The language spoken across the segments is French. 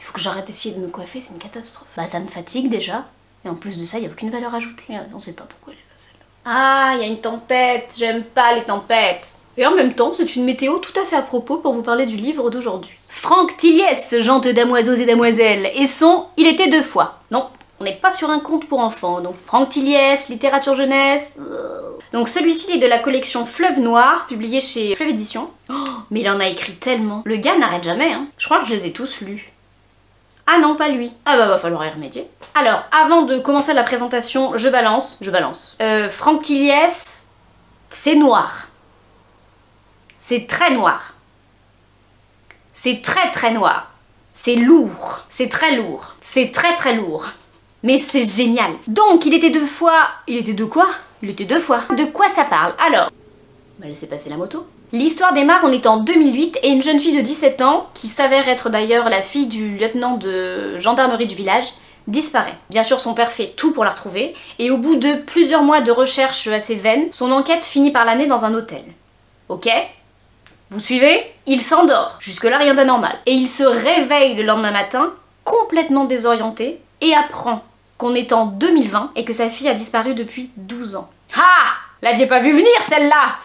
Faut que j'arrête d'essayer de me coiffer, c'est une catastrophe. Bah ça me fatigue déjà, et en plus de ça, il n'y a aucune valeur ajoutée. On sait pas pourquoi j'ai fait celle-là. Ah, il y a une tempête, j'aime pas les tempêtes. Et en même temps, c'est une météo tout à fait à propos pour vous parler du livre d'aujourd'hui. Franck Tilliès, gente damoiseaux et damoiselles, et son « Il était deux fois ». Non, on n'est pas sur un conte pour enfants, donc Franck Tilliès, littérature jeunesse... Donc celui-ci est de la collection Fleuve Noir, publié chez Fleuve Édition. Oh, mais il en a écrit tellement. Le gars n'arrête jamais, hein. Je crois que je les ai tous lus. Ah non, pas lui. Ah bah va falloir y remédier. Alors, avant de commencer la présentation, je balance. Franck Tilliès, c'est noir. C'est très noir. C'est très très noir. C'est lourd. C'est très lourd. C'est très très lourd. Mais c'est génial. Donc, il était deux fois... Il était deux quoi? Il était deux fois. De quoi ça parle? Alors, on va laisser passer la moto. L'histoire démarre, on est en 2008, et une jeune fille de 17 ans, qui s'avère être d'ailleurs la fille du lieutenant de gendarmerie du village, disparaît. Bien sûr, son père fait tout pour la retrouver, et au bout de plusieurs mois de recherche assez vaines, son enquête finit par l'amener dans un hôtel. Ok? Vous suivez? Il s'endort. Jusque-là, rien d'anormal. Et il se réveille le lendemain matin, complètement désorienté, et apprend qu'on est en 2020 et que sa fille a disparu depuis 12 ans. Ah! L'aviez pas vu venir, celle-là!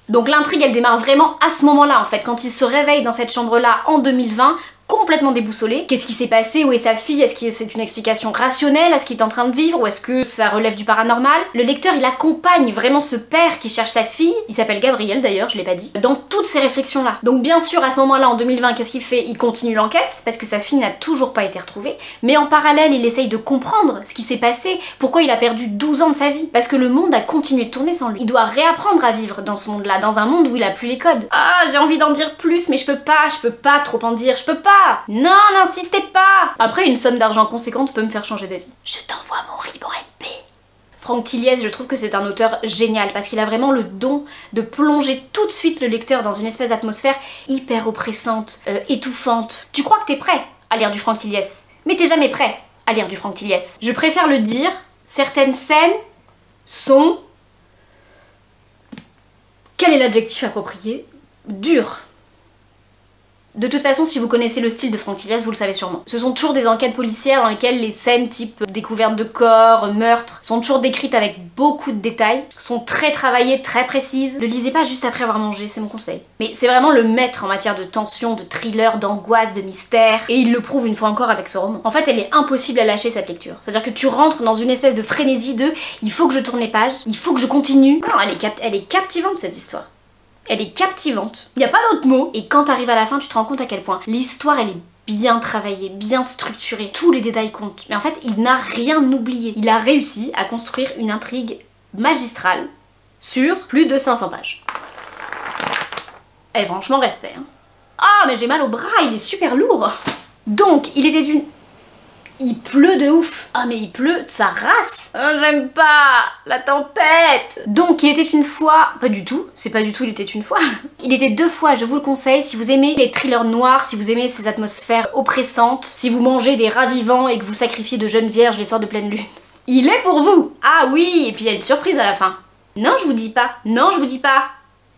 Donc l'intrigue, elle démarre vraiment à ce moment-là, en fait, quand il se réveille dans cette chambre-là en 2020, complètement déboussolé. Qu'est-ce qui s'est passé? Où est sa fille? Est-ce que c'est une explication rationnelle à ce qu'il est en train de vivre? Ou est-ce que ça relève du paranormal? Le lecteur, il accompagne vraiment ce père qui cherche sa fille, il s'appelle Gabriel d'ailleurs, je l'ai pas dit, dans toutes ces réflexions-là. Donc bien sûr, à ce moment-là, en 2020, qu'est-ce qu'il fait? Il continue l'enquête, parce que sa fille n'a toujours pas été retrouvée, mais en parallèle, il essaye de comprendre ce qui s'est passé, pourquoi il a perdu 12 ans de sa vie, parce que le monde a continué de tourner sans lui. Il doit réapprendre à vivre dans ce monde-là, dans un monde où il a plus les codes. Ah, j'ai envie d'en dire plus, mais je peux pas trop en dire, je peux pas! Non, n'insistez pas! Après, une somme d'argent conséquente peut me faire changer d'avis. Je t'envoie mon RIB en MP. Franck Tilliès, je trouve que c'est un auteur génial parce qu'il a vraiment le don de plonger tout de suite le lecteur dans une espèce d'atmosphère hyper oppressante, étouffante. Tu crois que t'es prêt à lire du Franck Tilliès, mais t'es jamais prêt à lire du Franck Tilliès. Je préfère le dire, certaines scènes sont... Quel est l'adjectif approprié? Dur. De toute façon, si vous connaissez le style de Franck Tilliès, vous le savez sûrement. Ce sont toujours des enquêtes policières dans lesquelles les scènes type découverte de corps, meurtre, sont toujours décrites avec beaucoup de détails, sont très travaillées, très précises. Le lisez pas juste après avoir mangé, c'est mon conseil. Mais c'est vraiment le maître en matière de tension, de thriller, d'angoisse, de mystère, et il le prouve une fois encore avec ce roman. En fait, elle est impossible à lâcher cette lecture. C'est-à-dire que tu rentres dans une espèce de frénésie de « il faut que je tourne les pages, il faut que je continue ». Non, elle est captivante cette histoire. Elle est captivante, il n'y a pas d'autre mot. Et quand t'arrives à la fin, tu te rends compte à quel point l'histoire, elle est bien travaillée, bien structurée. Tous les détails comptent. Mais en fait, il n'a rien oublié. Il a réussi à construire une intrigue magistrale sur plus de 500 pages. Et franchement, respect. Hein. Ah, mais j'ai mal au bras, il est super lourd. Donc, il était d'une... Il pleut de ouf. Ah mais il pleut, ça race. Oh, j'aime pas la tempête. Donc il était une fois... Pas du tout, c'est pas du tout il était une fois. Il était deux fois, je vous le conseille, si vous aimez les thrillers noirs, si vous aimez ces atmosphères oppressantes, si vous mangez des rats vivants et que vous sacrifiez de jeunes vierges les soirs de pleine lune. Il est pour vous. Ah oui, et puis il y a une surprise à la fin. Non, je vous dis pas. Non, je vous dis pas.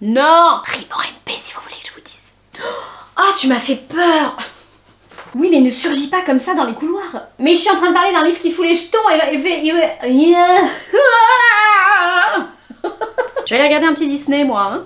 Non. RIB en MP si vous voulez que je vous dise. Ah, tu m'as fait peur. Oui, mais ne surgis pas comme ça dans les couloirs. Mais je suis en train de parler d'un livre qui fout les jetons et fait... Je vais aller regarder un petit Disney, moi, hein.